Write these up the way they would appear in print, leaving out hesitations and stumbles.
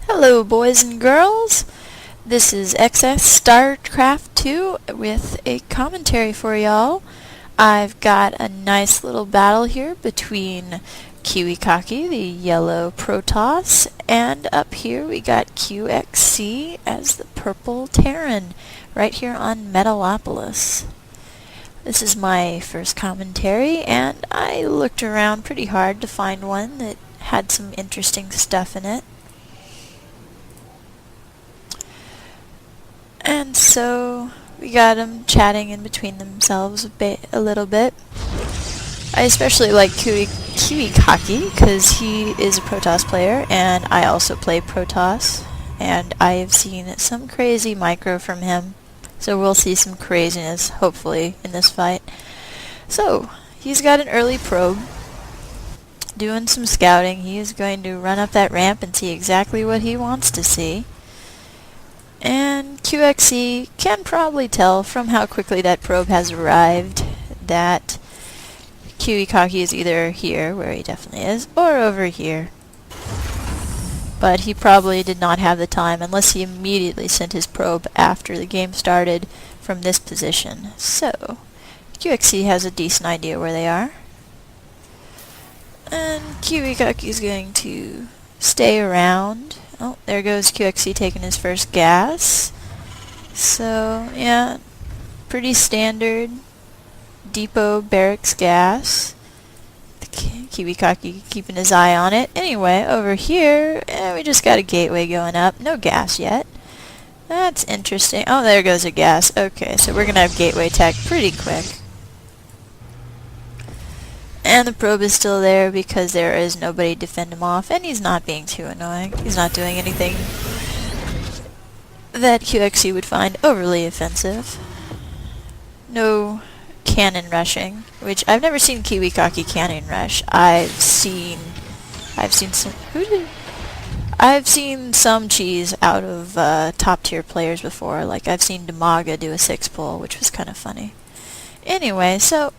Hello boys and girls, this is XS StarCraft 2 with a commentary for y'all. I've got a nice little battle here between KiWiKaKi, the yellow Protoss, and up here we got XXSC as the purple Terran, right here on Metalopolis. This is my first commentary, and I looked around pretty hard to find one that had some interesting stuff in it. And so we got them chatting in between themselves a little bit. I especially like KiWiKaKi because he is a Protoss player, and I also play Protoss, and I have seen some crazy micro from him. So we'll see some craziness, hopefully, in this fight. So, he's got an early probe, doing some scouting. He is going to run up that ramp and see exactly what he wants to see. And QXC can probably tell from how quickly that probe has arrived that KiWiKaKi is either here, where he definitely is, or over here. But he probably did not have the time unless he immediately sent his probe after the game started from this position. So, QXC has a decent idea where they are. And KiWiKaKi is going to stay around. Oh, there goes QXC taking his first gas. So, yeah, pretty standard depot barracks gas. KiWiKaKi keeping his eye on it. Anyway, over here, we just got a gateway going up. No gas yet. That's interesting. Oh, there goes a gas. Okay, so we're going to have gateway tech pretty quick. And the probe is still there because there is nobody to defend him off, and he's not being too annoying. He's not doing anything that QXC would find overly offensive. No cannon rushing, which I've never seen KiWiKaKi cannon rush. I've seen some cheese out of top tier players before. Like I've seen Damaga do a 6-pull, which was kind of funny. Anyway, so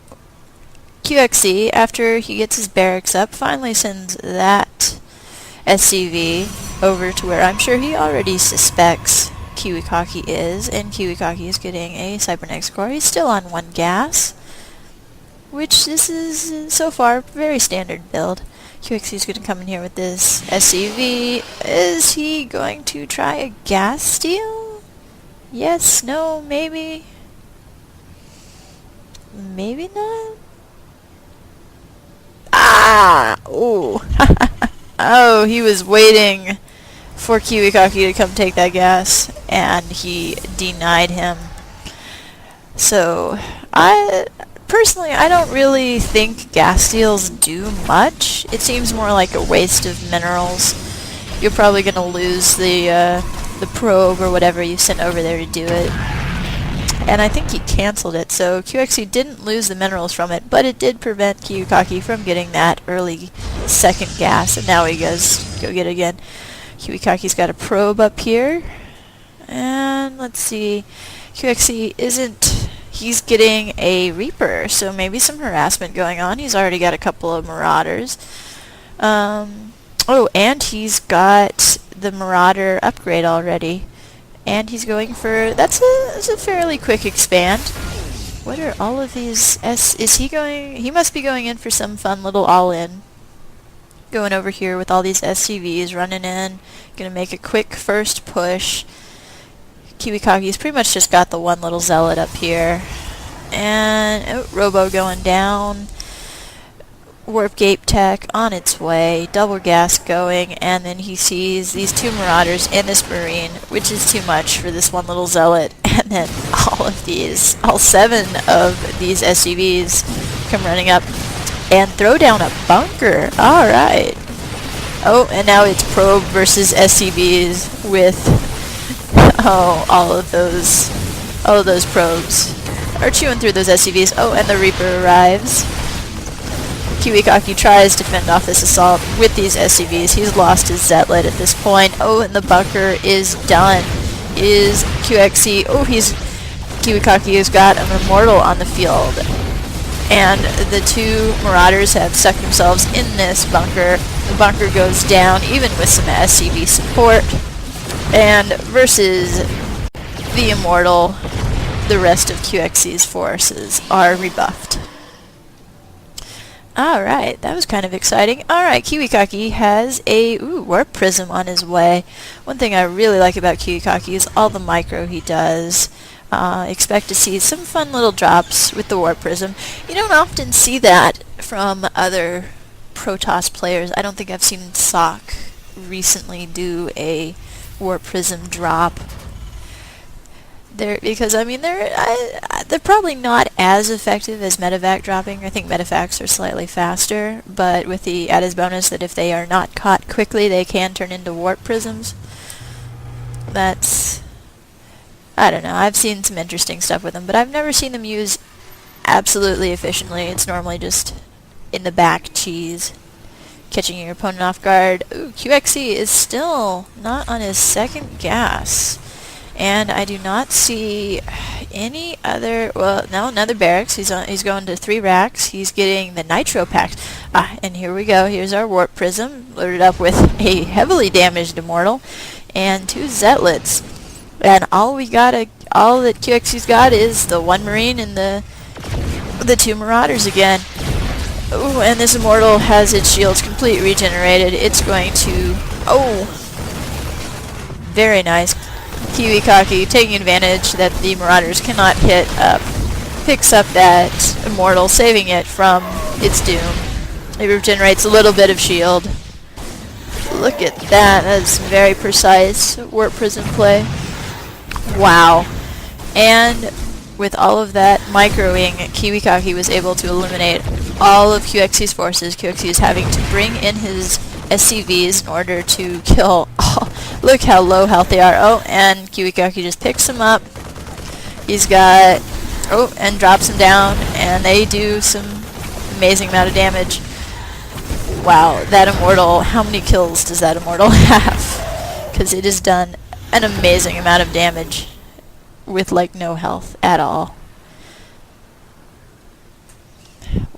QXC, after he gets his barracks up, finally sends that SCV over to where I'm sure he already suspects KiWiKaKi is, and KiWiKaKi is getting a cybernetic score. He's still on 1 gas, which this is, so far, very standard build. QXC is going to come in here with this SCV. Is he going to try a gas steal? Yes, no, maybe? Maybe not? Ah! Ooh. Oh, he was waiting for KiWiKaKi to come take that gas, and he denied him. So, personally, I don't really think gas steals do much. It seems more like a waste of minerals. You're probably going to lose the probe or whatever you sent over there to do it. And I think he cancelled it, so QXC didn't lose the minerals from it, but it did prevent KiWiKaKi from getting that early second gas, and now he goes go get it again. KiWiKaKi's got a probe up here, and let's see, QXC isn't, he's getting a Reaper, so maybe some harassment going on. He's already got a couple of Marauders. Oh, and he's got the Marauder upgrade already. And he's going for, that's a fairly quick expand. What are all of these, is he going, he must be going in for some fun little all-in. Going over here with all these SCVs, running in, gonna make a quick first push. KiWiKaKi's pretty much just got the one little zealot up here. And, oh, Robo going down. Warp Gate Tech on its way, double gas going, and then he sees these 2 Marauders and this Marine, which is too much for this one little zealot, and then all 7 of these SCVs come running up and throw down a bunker. Alright. Oh, and now it's probe versus SCVs with all of those probes are chewing through those SCVs. Oh, and the Reaper arrives. KiWiKaKi tries to fend off this assault with these SCVs. He's lost his Zetlet at this point. Oh, and the bunker is done. Is QXC... Oh, KiWiKaKi has got an Immortal on the field. and the two Marauders have stuck themselves in this bunker. The bunker goes down even with some SCV support, and versus the Immortal, the rest of QXC's forces are rebuffed. Alright, that was kind of exciting. Alright, KiWiKaKi has a Warp Prism on his way. One thing I really like about KiWiKaKi is all the micro he does. Expect to see some fun little drops with the Warp Prism. You don't often see that from other Protoss players. I don't think I've seen Sock recently do a Warp Prism drop. Because I mean they're probably not as effective as medevac dropping. I think medevacs are slightly faster, but with the added bonus that if they are not caught quickly, they can turn into warp prisms. That's, I don't know. I've seen some interesting stuff with them, but I've never seen them used absolutely efficiently. It's normally just in the back cheese, catching your opponent off guard. Ooh, QXC is still not on his second gas. And I do not see any other, well, no, another barracks. He's going to 3 racks. He's getting the nitro packs. And here we go. Here's our warp prism, loaded up with a heavily damaged Immortal and 2 Zealots. And all that QXC's got is the 1 Marine and the 2 Marauders again. Ooh, and this Immortal has its shields completely regenerated. It's going to, very nice. KiWiKaKi, taking advantage that the Marauders cannot hit up, picks up that Immortal, saving it from its doom. It regenerates a little bit of shield. Look at that. That's very precise Warp Prism play. Wow. And with all of that microing, KiWiKaKi was able to eliminate all of QXC's forces. QXC is having to bring in his SCVs in order to kill. Look how low health they are. Oh, and KiWiKaKi just picks him up. He's got, and drops him down, and they do some amazing amount of damage. Wow, that Immortal, how many kills does that Immortal have? Because it has done an amazing amount of damage with like no health at all.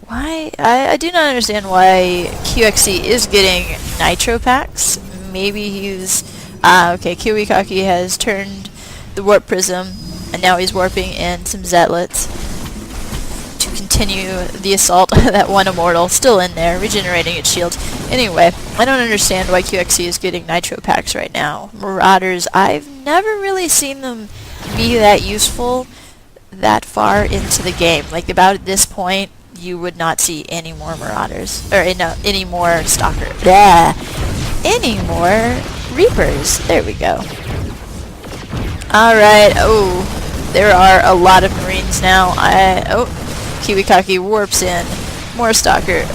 Why? I do not understand why QXC is getting nitro packs. Maybe he's... okay, KiWiKaKi has turned the Warp Prism, and now he's warping in some Zealots to continue the assault. That 1 Immortal still in there, regenerating its shield. Anyway, I don't understand why QXC is getting nitro packs right now. Marauders, I've never really seen them be that useful that far into the game. Like, about at this point, you would not see any more Marauders, or no, any more Stalker. Any more Reapers. There we go. Alright, there are a lot of Marines now. KiWiKaKi warps in. More Stalker,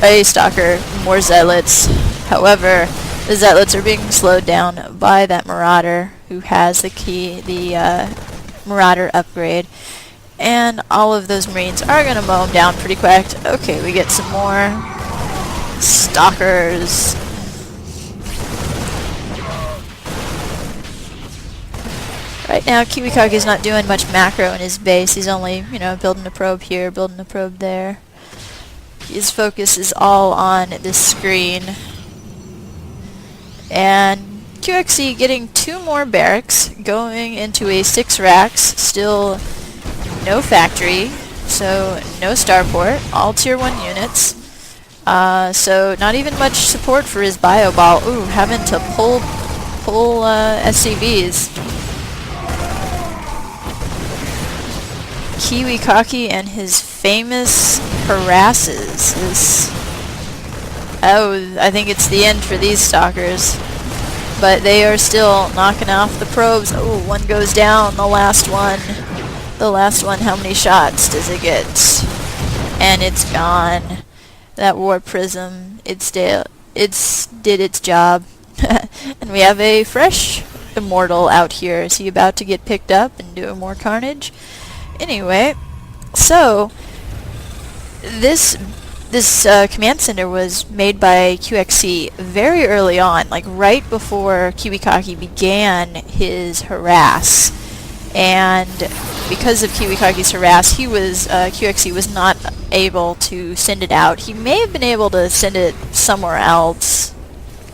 more Zealots. However, the Zealots are being slowed down by that Marauder who has the Marauder upgrade. And all of those Marines are going to mow them down pretty quick. Okay, we get some more Stalkers. Right now, KiWiKaKi is not doing much macro in his base. He's only, building a probe here, building a probe there. His focus is all on this screen. And QXC getting 2 more barracks, going into a 6 racks, still no factory, so no starport, all tier 1 units. So not even much support for his bio ball. Ooh, having to pull SCVs. KiWiKaKi and his famous harasses. I think it's the end for these Stalkers. But they are still knocking off the probes. Oh, 1 goes down, the last one. The last one, how many shots does it get? And it's gone. That Warp Prism, it did its job. And we have a fresh Immortal out here. Is he about to get picked up and do more carnage? Anyway, so this command center was made by QXC very early on, like right before KiWiKaKi began his harass. and because of KiWiKaKi's harass, QXC was not able to send it out. He may have been able to send it somewhere else,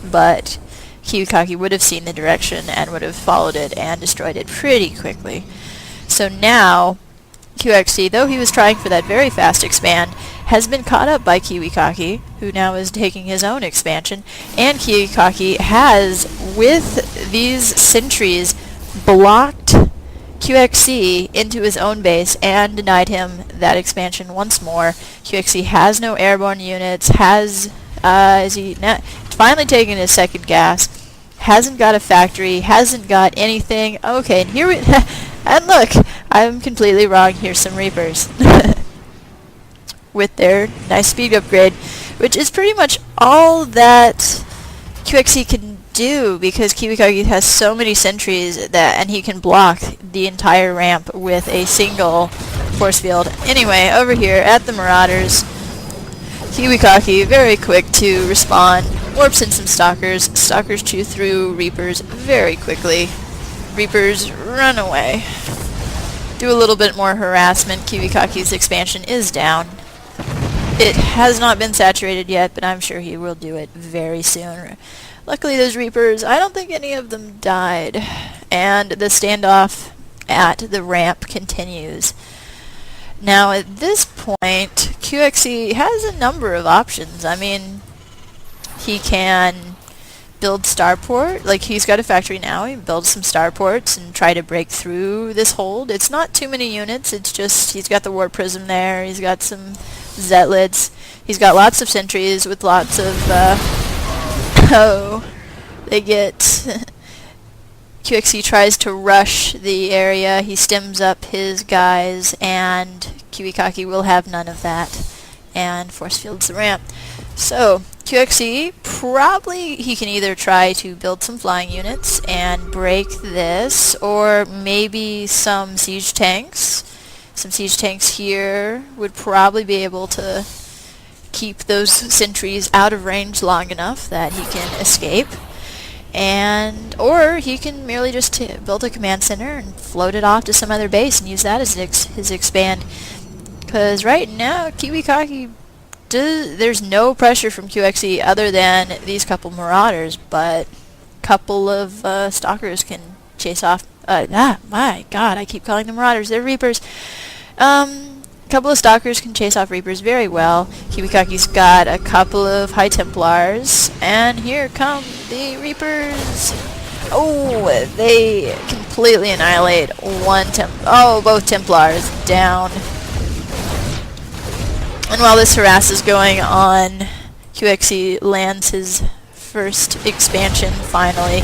but KiWiKaKi would have seen the direction and would have followed it and destroyed it pretty quickly. So now, QXC, though he was trying for that very fast expand, has been caught up by KiWiKaKi, who now is taking his own expansion, and KiWiKaKi has, with these sentries, blocked QXC into his own base and denied him that expansion once more. QXC has no airborne units, finally taken his second gas, hasn't got a factory, hasn't got anything. Okay, and here we and look, I'm completely wrong. Here's some Reapers with their nice speed upgrade, which is pretty much all that QXC can do, because KiWiKaKi has so many sentries and he can block the entire ramp with a single force field. Anyway, over here at the Marauders, KiWiKaKi, very quick to respond, warps in some Stalkers. Stalkers chew through Reapers very quickly. Reapers run away. Do a little bit more harassment. KiWiKaKi's expansion is down. It has not been saturated yet, but I'm sure he will do it very soon. Luckily, those Reapers, I don't think any of them died. And the standoff at the ramp continues. Now, at this point, QXC has a number of options. I mean, he can build starport, like he's got a factory now, he builds some starports and try to break through this hold. It's not too many units, it's just he's got the War Prism there, he's got some Zealots, he's got lots of sentries with lots of, QXC tries to rush the area, he stems up his guys, and KiWiKaKi will have none of that, and force fields the ramp. So, QXC, probably he can either try to build some flying units and break this, or maybe some siege tanks. Some siege tanks here would probably be able to keep those sentries out of range long enough that he can escape. Or he can merely just build a command center and float it off to some other base and use that as his expand. Because right now, KiWiKaKi, there's no pressure from QXC other than these couple Marauders, but a couple of Stalkers can chase off. My God, I keep calling them Marauders. They're Reapers. A couple of Stalkers can chase off Reapers very well. KiWiKaKi's got a couple of High Templars, and here come the Reapers. Oh, they completely annihilate both Templars down. And while this harass is going on, QXC lands his first expansion finally.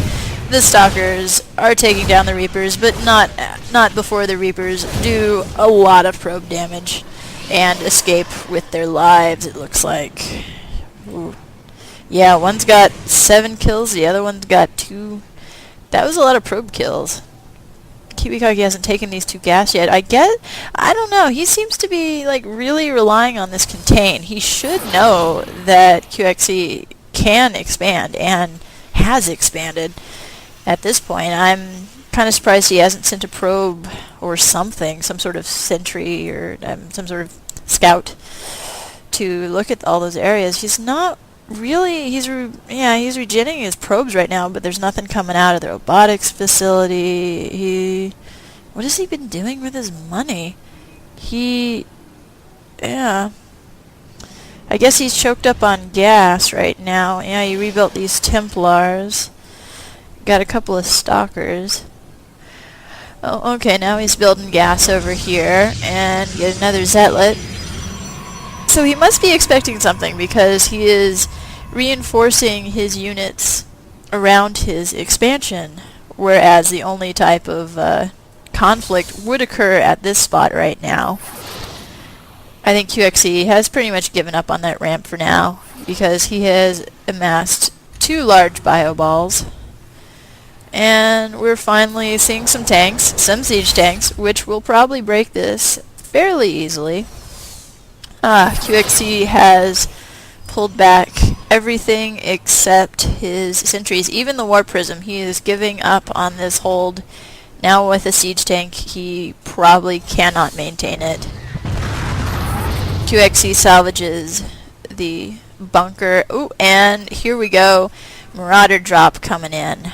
The Stalkers are taking down the Reapers, but not before the Reapers do a lot of probe damage and escape with their lives, it looks like. Ooh. Yeah, one's got 7 kills, the other one's got 2. That was a lot of probe kills. KiWiKaKi hasn't taken these 2 gas yet. I don't know, he seems to be like really relying on this contain. He should know that QXC can expand and has expanded. At this point, I'm kind of surprised he hasn't sent a probe or something, some sort of sentry or some sort of scout to look at all those areas. He's not really, he's regenerating his probes right now, but there's nothing coming out of the robotics facility. What has he been doing with his money? I guess he's choked up on gas right now. Yeah, he rebuilt these Templars. Got a couple of Stalkers. Oh, okay, now he's building gas over here, and get another Zealot. So he must be expecting something, because he is reinforcing his units around his expansion, whereas the only type of conflict would occur at this spot right now. I think QXC has pretty much given up on that ramp for now, because he has amassed 2 large bio balls. And we're finally seeing some tanks, some siege tanks, which will probably break this fairly easily. QXC has pulled back everything except his sentries, even the War Prism. He is giving up on this hold Now with a siege tank, he probably cannot maintain it. QXE salvages the bunker. Ooh, and here we go. Marauder drop coming in.